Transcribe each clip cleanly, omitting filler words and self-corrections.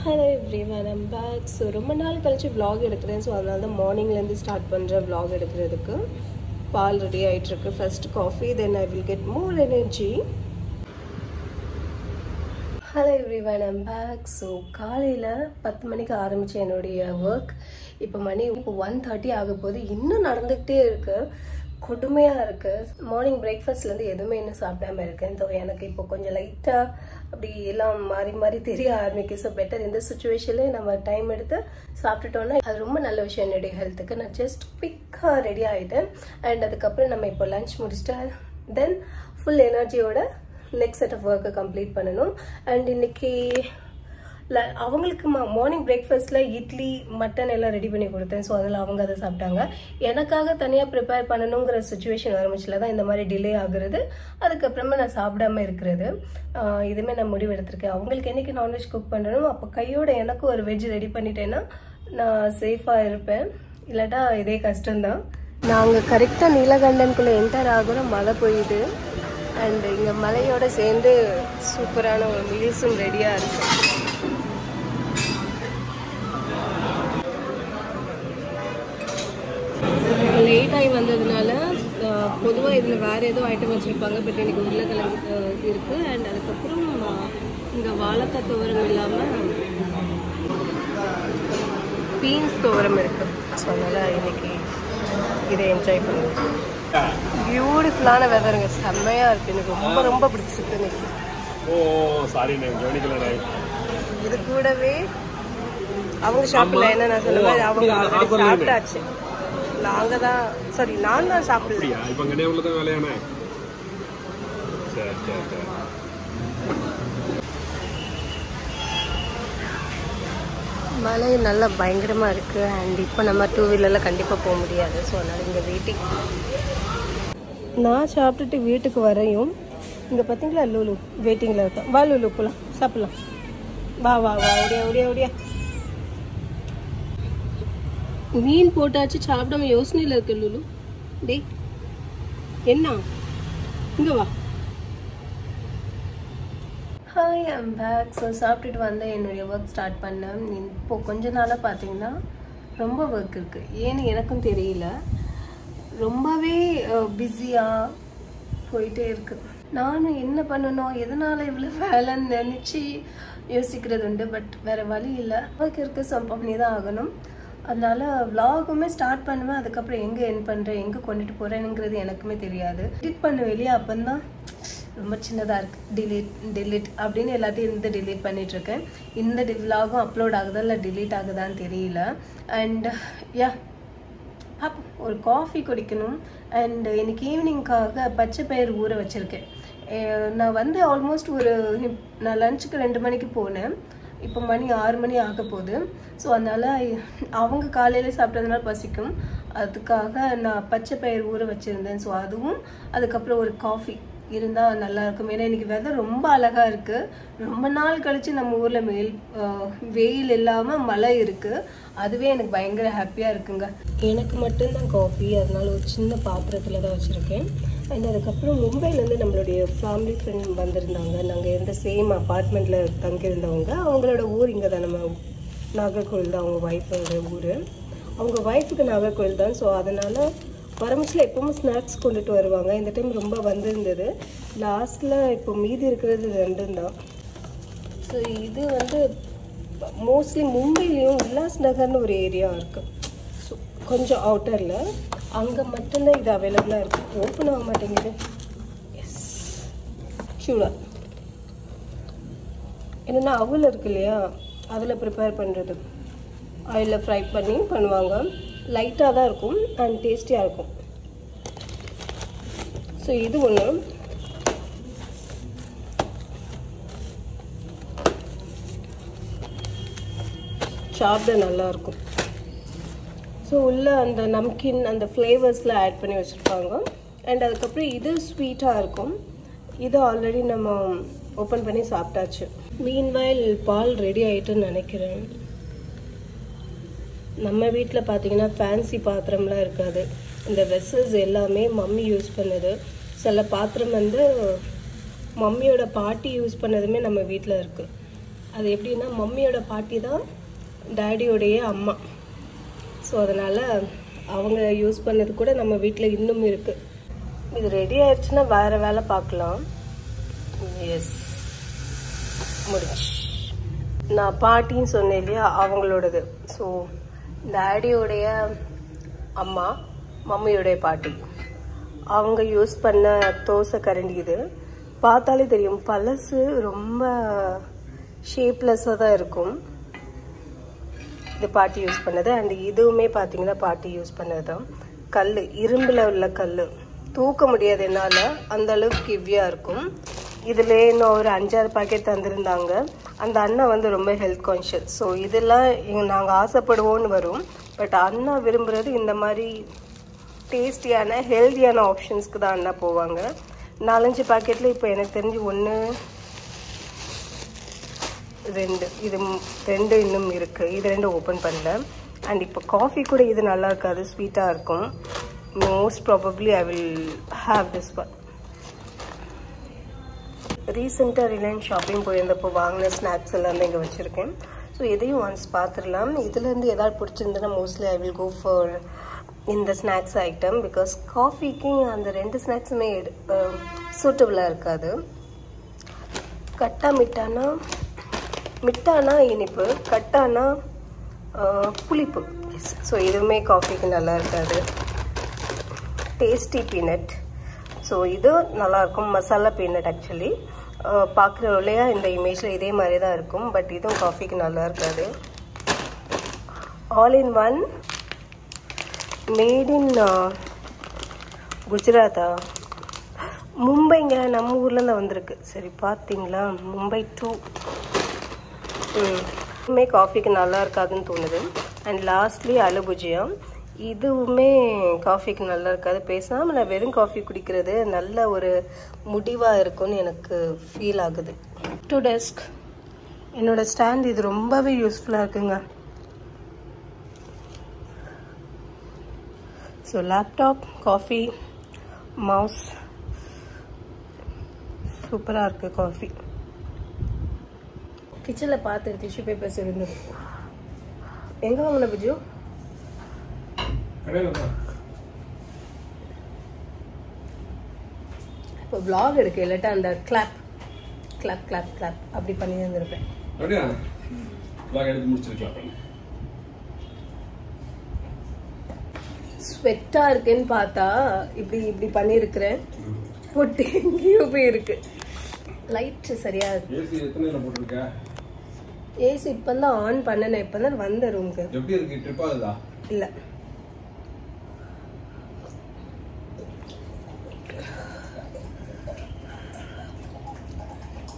Hello everyone, I'm back. So ரொம்ப நாள் கழிச்சு vlog எடுக்கிறேன். ஸோ அதனால தான் மார்னிங்லேருந்து ஸ்டார்ட் பண்ணுறேன் vlog எடுக்கிறதுக்கு. பால் ரெடி ஆகிட்டு இருக்கு. First coffee, then I will get more energy. Hello everyone, I'm back. So காலையில் 10 மணிக்கு ஆரம்பித்த என்னுடைய ஒர்க் இப்போ 1:30 ஆக போது. இன்னும் நடந்துக்கிட்டே இருக்கு, கொடுமையாக இருக்குது. மார்னிங் பிரேக்ஃபாஸ்ட்லேருந்து எதுவுமே இன்னும் சாப்பிடாம இருக்கேன். ஸோ எனக்கு இப்போ கொஞ்சம் லைட்டாக அப்படி எல்லாம் மாறி மாறி தெரிய ஆரம்பிக்கும். ஸோ பெட்டர் இந்த சுச்சுவேஷன்லேயே நம்ம டைம் எடுத்து சாப்பிட்டுட்டோன்னா அது ரொம்ப நல்ல விஷயம் என்னுடைய ஹெல்த்துக்கு. நான் ஜஸ்ட் குவிக்காக ரெடி ஆகிட்டேன். அண்ட் அதுக்கப்புறம் நம்ம இப்போ லஞ்ச் முடிச்சுட்டு தென் ஃபுல் எனர்ஜியோட நெக்ஸ்ட் செட் ஆஃப் ஒர்க்கை கம்ப்ளீட் பண்ணணும். அண்ட் இன்னைக்கு அவங்களுக்கு மார்னிங் பிரேக்ஃபாஸ்ட்டில் இட்லி மட்டன் எல்லாம் ரெடி பண்ணி கொடுத்தேன். ஸோ அதில் அவங்க அதை சாப்பிட்டாங்க. எனக்காக தனியாக ப்ரிப்பேர் பண்ணணுங்கிற சுச்சுவேஷன் ஆரம்பிச்சில் தான் இந்த மாதிரி டிலே ஆகுறது. அதுக்கப்புறமா நான் சாப்பிடாம இருக்கிறது. இதுவுமே நான் முடிவு எடுத்திருக்கேன். அவங்களுக்கு என்றைக்கு நான்வெஜ் குக் பண்ணணும் அப்போ கையோட எனக்கும் ஒரு வெஜ் ரெடி பண்ணிட்டேன்னா நான் சேஃபாக இருப்பேன். இல்லாட்டா இதே கஷ்டம்தான். நாங்கள் கரெக்டாக நீலகண்டனுக்குள்ளே என்டர் ஆகிறோம். மழை பெய்யுது. அண்ட் இங்கே மலையோட சேர்ந்து சூப்பரான ஒரு மீல்ஸும் ரெடியாக இருக்கு. லேட் ஆகி வந்ததுனால பொதுவாக இதில் வேறு ஏதோ ஐட்டம் வச்சுருப்பாங்க. பட் எனக்கு உருளைக்கிழங்கு இருக்குது. அண்ட் அதுக்கப்புறம் இங்கே வாழைக்காய் துவரம் இல்லாமல் பீன்ஸ் துவரம் இருக்குது. ஸோ அதனால் இன்னைக்கு இதை என்ஜாய் பண்ணுவேன். பியூட்டிஃபுல்லான வெதருங்க, செம்மையாக இருக்குது. எனக்கு ரொம்ப ரொம்ப பிடிச்சிருக்கு இன்னைக்கு. இது கூடவே அவங்க ஷாப்பில் என்ன நான் சொன்ன மாதிரி அவங்க ஆல்ரெடி சாப்பிட்டாச்சு. நாங்கள் தான் சாரி நான் தான் சாப்பிடல. மழை நல்லா பயங்கரமாக இருக்குது. அண்ட் இப்போ நம்ம 2 வீலரில் கண்டிப்பாக போக முடியாது. ஸோ அதனால் இங்கே வெயிட்டிங். நான் சாப்பிட்டுட்டு வீட்டுக்கு வரையும் இங்கே பார்த்தீங்களா லூலு வெயிட்டிங்கில் இருக்கேன். வா லூலு போகலாம், சாப்பிட்லாம். வா வா வா, ஓடியா ஓடியா ஓடியா. மீன் போட்டாச்சு, சாப்பிடாம யோசனையில் இருக்கு லூலு. டே என்ன இங்கே வா. Hi, I'm back. ஸோ சாப்பிட்டுட்டு வந்தேன், என்னுடைய ஒர்க் ஸ்டார்ட் பண்ணேன். இப்போது கொஞ்ச நாளாக பார்த்தீங்கன்னா ரொம்ப ஒர்க் இருக்குது. ஏன்னு எனக்கும் தெரியல, ரொம்பவே பிஸியாக போயிட்டே இருக்குது. நானும் என்ன பண்ணணும், எதனால் இவ்வளோ வேலைன்னு நினச்சி யோசிக்கிறது உண்டு. பட் வேறு வழி இல்லை, ஒர்க் இருக்குது, ஸோ பண்ணி தான் ஆகணும். அதனால் விலாகுமே ஸ்டார்ட் பண்ணுவேன். அதுக்கப்புறம் எங்கே என் பண்ணுறேன், எங்கே கொண்டுட்டு போகிறேனுங்கிறது எனக்குமே தெரியாது. எடிட் பண்ணுவேன் இல்லையா, அப்போந்தான் ரொம்ப சின்னதாக இருக்குது. டிலீட் அப்படின்னு எல்லாத்தையும் டிலீட் பண்ணிகிட்ருக்கேன். இந்த விலாகும் அப்லோட் ஆகுதா இல்லை டிலீட் ஆகுதான்னு தெரியல. அண்ட் யா பார்ப்போம். ஒரு காஃபி குடிக்கணும். அண்ட் இன்னைக்கு ஈவினிங்காக பச்சை பயிர் ஊற வச்சுருக்கேன். நான் ஆல்மோஸ்ட் நான் லஞ்சுக்கு 2 மணிக்கு போனேன். இப்போ மணி 6 மணி ஆக போகுது. ஸோ அதனால் அவங்க காலையில் சாப்பிட்டதுனால பசிக்கும். அதுக்காக நான் பச்சை பயிர் ஊற வச்சுருந்தேன். ஸோ அதுவும் அதுக்கப்புறம் ஒரு காஃபி இருந்தால் நல்லாயிருக்கும். ஏன்னா இன்றைக்கி வெதர் ரொம்ப அழகாக இருக்குது. ரொம்ப நாள் கழித்து நம்ம ஊரில் வெயில் இல்லாமல் மழை இருக்குது. அதுவே எனக்கு பயங்கர ஹாப்பியாக இருக்குங்க. எனக்கு மட்டும்தான் காஃபி, அதனால ஒரு சின்ன பாத்திரத்தில் தான் வச்சுருக்கேன். அண்ட் அதுக்கப்புறம் மும்பைலேருந்து நம்மளுடைய ஃபேமிலி ஃப்ரெண்ட் வந்திருந்தாங்க. நாங்கள் இருந்த சேம் அப்பார்ட்மெண்ட்டில் தங்கியிருந்தவங்க. அவங்களோட ஊர் இங்கே தான், நம்ம நாகர்கோவில் தான். அவங்க ஒய்ஃபோட ஊர், அவங்க ஒய்ஃபுக்கு நாகர்கோவில் தான். ஸோ அதனால் வரமிச்சில் எப்போவுமே ஸ்நாக்ஸ் கொண்டுட்டு வருவாங்க. இந்த டைம் ரொம்ப வந்திருந்தது. லாஸ்ட்டில் இப்போ மீதி இருக்கிறது 2 தான். ஸோ இது மோஸ்ட்லி மும்பைலேயும் உல்லாஸ் நகர்னு ஒரு ஏரியா இருக்குது. ஸோ கொஞ்சம் அவுட்டரில், அங்கே மட்டும்தான் இது அவைலபிளாக இருக்குது. ஓப்பன் ஆக மாட்டேங்குது. எஸ் ஷூரா என்னென்னா அவல் இருக்கு இல்லையா, அதில் ப்ரிப்பேர் பண்ணுறது. ஆயிலில் ஃப்ரை பண்ணி பண்ணுவாங்க. லைட்டாக தான் இருக்கும் அண்ட் டேஸ்டியாக இருக்கும். ஸோ இது ஒன்று. சாப்பிட நல்லாயிருக்கும். ஸோ உள்ள அந்த நம்கின் அந்த ஃப்ளேவர்ஸில் ஆட் பண்ணி வச்சுருப்பாங்க. அண்ட் அதுக்கப்புறம் இது ஸ்வீட்டாக இருக்கும். இது ஆல்ரெடி நம்ம ஓப்பன் பண்ணி சாப்பிட்டாச்சு. மீன்வைல் பால் ரெடி ஆகிட்டுன்னு நினைக்கிறேன். நம்ம வீட்டில் பார்த்தீங்கன்னா ஃபேன்சி பாத்திரம்லாம் இருக்காது. இந்த வெசல்ஸ் எல்லாமே மம்மி யூஸ் பண்ணது. சில பாத்திரம் மம்மியோட பாட்டி யூஸ் பண்ணதுமே நம்ம வீட்டில் இருக்குது. அது எப்படின்னா மம்மியோட பாட்டி தான் டேடியோடைய அம்மா. ஸோ அதனால் அவங்க யூஸ் பண்ணது கூட நம்ம வீட்டில் இன்னும் இருக்குது. இது ரெடி ஆயிடுச்சுன்னா வேறு வேலை பார்க்கலாம். எஸ், முடிச்சு. நான் பாட்டின்னு சொன்னேன் இல்லையா, அவங்களோடது. ஸோ டேடியோடைய அம்மா, மம்மியோடைய பாட்டி, அவங்க யூஸ் பண்ண தோசை கரண்டி இது. பார்த்தாலே தெரியும், பழசு ரொம்ப ஷேப்லெஸ்ஸாக தான் இருக்கும். இது பாட்டி யூஸ் பண்ணது. அண்ட் இதுவுமே பார்த்தீங்கன்னா பாட்டி யூஸ் பண்ணது தான். கல், இரும்பில் உள்ள கல், தூக்க முடியாது என்னால், அந்த அளவுக்கு ஹெவியாக இருக்கும். இதில் இன்னும் ஒரு 5-6 பாக்கெட் தந்துருந்தாங்க. அந்த அண்ணா வந்து ரொம்ப ஹெல்த் கான்ஷியஸ். ஸோ இதெல்லாம் நாங்கள் ஆசைப்படுவோன்னு வரும். பட் அண்ணா விரும்புகிறது இந்த மாதிரி டேஸ்டியான ஹெல்த்தியான ஆப்ஷன்ஸ்க்கு தான் அண்ணா போவாங்க. 4-5 பாக்கெட்டில் இப்போ எனக்கு தெரிஞ்சு 1, 2, இது 2 இன்னும் இருக்குது. இது 2 ஓப்பன் பண்ணல. அண்ட் இப்போ காஃபி கூட இது நல்லா இருக்காது, ஸ்வீட்டாக இருக்கும். Most probably I will have this one. ரீசெண்டாக ரிலையன்ஸ் ஷாப்பிங் போயிருந்தப்போ வாங்கின ஸ்நாக்ஸ் எல்லாம் தான் இங்கே வச்சுருக்கேன். ஸோ இதையும் ஒன்ஸ் பார்த்துடலாம். இதுலேருந்து எதாவது பிடிச்சிருந்ததுன்னா mostly I will go for இந்த ஸ்நாக்ஸ் ஐட்டம். பிகாஸ் காஃபிக்கு அந்த 2 ஸ்நாக்ஸுமே சூட்டபுளாக இருக்காது. கட்டா மிட்டானா இனிப்பு, கட்டானா புளிப்பு. ஸோ இதுவுமே காஃபிக்கு நல்லா இருக்காது. டேஸ்டி பீனட், ஸோ இது நல்லாயிருக்கும். மசாலா பீனட் ஆக்சுவலி பார்க்குற இல்லையா, இந்த இமேஜில் இதே மாதிரி தான் இருக்கும். பட் இதுவும் காஃபிக்கு நல்லா இருக்காது. All in one, made in குஜராத்தா, மும்பைங்க, நம்ம ஊரில் தான் வந்திருக்கு. சரி பார்த்தீங்களா, மும்பை 2. இதுவுமே காஃபிக்கு நல்லா இருக்காதுன்னு தோணுது. அண்ட் லாஸ்ட்லி ஆலு புஜியா, இதுவுமே காஃபிக்கு நல்லா இருக்காது. பேசாமல் நான் வெறும் காஃபி குடிக்கிறது நல்ல ஒரு முடிவாக இருக்கும்னு எனக்கு ஃபீல் ஆகுது. டு டெஸ்க் என்னோட ஸ்டாண்ட் இது ரொம்பவே யூஸ்ஃபுல்லாக இருக்குங்க. ஸோ லேப்டாப், காஃபி, மவுஸ், சூப்பராக இருக்குது காஃபி. கிச்சனில் பார்த்தேன் டிஷ்யூ பேப்பர்ஸ் இருந்தது. எங்கே வாங்கின புஜு? இப்போ vlog எடுக்க இல்லாட்டா அந்த கிளாப் அப்படி பண்ணி இருந்திருப்பேன். ஸ்வெட்டா இருக்குன்னு பார்த்தா இப்படி பண்ணியிருக்கிறேன். பொட்டு எங்கேயோ போய் இருக்கு. லைட் சரியா இருக்கு. ஏசி இப்பதான் ஆன் பண்ணேன். இப்பதான் வந்த ரூமுக்கு. எப்படி இருக்கு? ட்ரிப் ஆகுதா? இல்ல.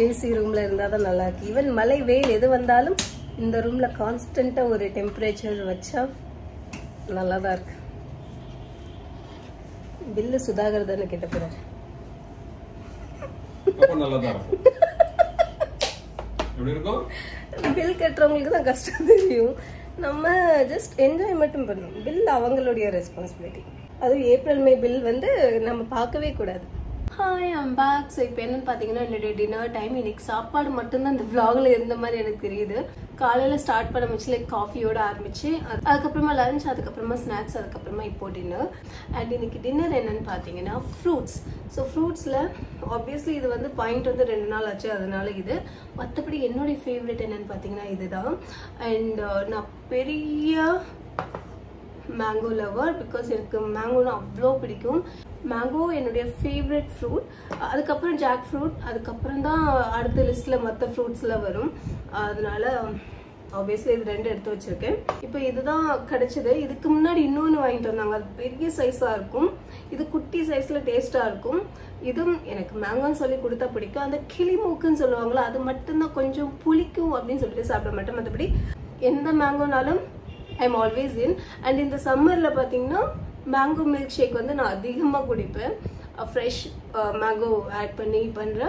ஏசி ரூம்ல இருந்தாதான் நல்லா இருக்கு. ஈவன் மழை வெயில் எது வந்தாலும் இந்த ரூம்ல கான்ஸ்டன்டா ஒரு டெம்பரேச்சர் வச்சா நல்லாதான் இருக்கு. பில்லு சுதாகர் தானே கேட்ட போறாரு. பில் கட்டுறவங்களுக்கு தான் கஷ்டம் தெரியும். நம்ம ஜஸ்ட் என்ஜாய் மட்டும் பண்ணணும். பில் அவங்களுடைய ரெஸ்பான்சிபிலிட்டி. அதுவும் ஏப்ரல் மே பில் வந்து நம்ம பார்க்கவே கூடாது. Hi, I'm back. ஸோ இப்போ என்னன்னு பார்த்தீங்கன்னா என்னுடைய டின்னர் டைம். இன்னைக்கு சாப்பாடு மட்டும்தான் இந்த vlogல இருந்த மாதிரி எனக்கு தெரியுது. காலையில் ஸ்டார்ட் பண்ண வச்சு லைக் காஃபியோட ஆரம்பிச்சு, அதுக்கப்புறமா லஞ்ச், அதுக்கப்புறமா ஸ்நாக்ஸ், அதுக்கப்புறமா இப்போ டின்னர். அண்ட் இன்னைக்கு டின்னர் என்னன்னு பார்த்தீங்கன்னா ஃப்ரூட்ஸ். ஸோ ஃப்ரூட்ஸில் ஆப்வியஸ்லி இது வந்து பாயிண்ட் வந்து 2 நாள் ஆச்சு, அதனால இது. மற்றபடி என்னுடைய ஃபேவரட் என்னன்னு பார்த்தீங்கன்னா இதுதான். அண்ட் நான் பெரிய மேங்கோ லவர். பிகாஸ் எனக்கு மேங்கோனா அவ்வளோ பிடிக்கும். மேங்கோ என்னுடைய ஃபேவரட் ஃப்ரூட். அதுக்கப்புறம் ஜாக் ஃப்ரூட், அதுக்கப்புறம் தான் அடுத்த லிஸ்ட்டில் மற்ற ஃப்ரூட்ஸ்லாம் வரும். அதனால ஆப்வியஸ்லி இது 2 எடுத்து வச்சுருக்கேன். இப்போ இதுதான் கிடச்சிது. இதுக்கு முன்னாடி இன்னொன்று வாங்கிட்டு வந்தாங்க. அது பெரிய சைஸாக இருக்கும். இது குட்டி சைஸில் டேஸ்ட்டாக இருக்கும். இதுவும் எனக்கு மேங்கோன்னு சொல்லி கொடுத்தா பிடிக்கும். அந்த கிளி மூக்குன்னு சொல்லுவாங்களா, அது மட்டும்தான் கொஞ்சம் புளிக்கும் அப்படின்னு சொல்லிட்டு சாப்பிட மாட்டேன். மற்றபடி எந்த மேங்கோனாலும் ஐம் ஆல்வேஸ் இன். அண்ட் இந்த சம்மரில் பார்த்தீங்கன்னா மேங்கோ மில்க் ஷேக் வந்து நான் அதிகமாக குடிப்பேன். ஃப்ரெஷ் மேங்கோ ஆட் பண்ணி பண்ணுற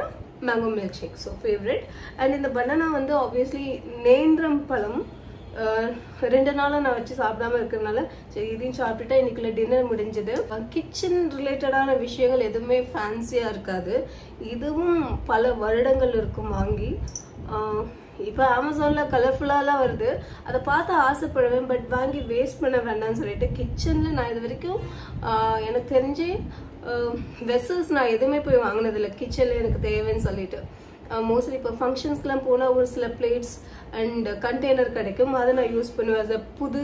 mango milk shake, so favourite. And இந்த பனானா வந்து ஆப்வியஸ்லி நேந்திரம் பழம் 2 நாளாக நான் வச்சு சாப்பிடாம இருக்கிறதுனால சரி இதையும் சாப்பிட்டுட்டா இன்னைக்குள்ள டின்னர் முடிஞ்சது. கிச்சன் ரிலேட்டடான விஷயங்கள் எதுவுமே ஃபேன்சியாக இருக்காது. இதுவும் பல வருடங்கள் இருக்கும் வாங்கி. இப்போ அமேசானில் கலர்ஃபுல்லாலாம் வருது, அதை பார்த்து ஆசைப்படுவேன். பட் வாங்கி வேஸ்ட் பண்ண வேண்டாம்னு சொல்லிட்டு கிச்சனில் நான் இது வரைக்கும் எனக்கு தெரிஞ்சு வெசல்ஸ் நான் எதுவுமே போய் வாங்கினதில்லை கிச்சனில் எனக்கு தேவைன்னு சொல்லிட்டு. மோஸ்ட்லி இப்போ ஃபங்க்ஷன்ஸ்க்குலாம் போனால் ஒரு சில பிளேட்ஸ் அண்ட் கண்டெய்னர் கிடைக்கும், அதை நான் யூஸ் பண்ணுவேன் as a புது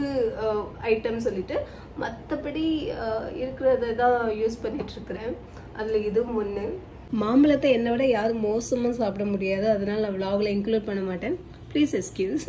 ஐட்டம் சொல்லிட்டு. மற்றபடி இருக்கிறத தான் யூஸ் பண்ணிகிட்ருக்கிறேன். அதில் இதுவும் ஒன்று. மாம்பழத்தை என்னை விட யாரும் மோசமாக சாப்பிட முடியாது, அதனால நான் vlogல இன்க்ளூட் பண்ண மாட்டேன். Please excuse.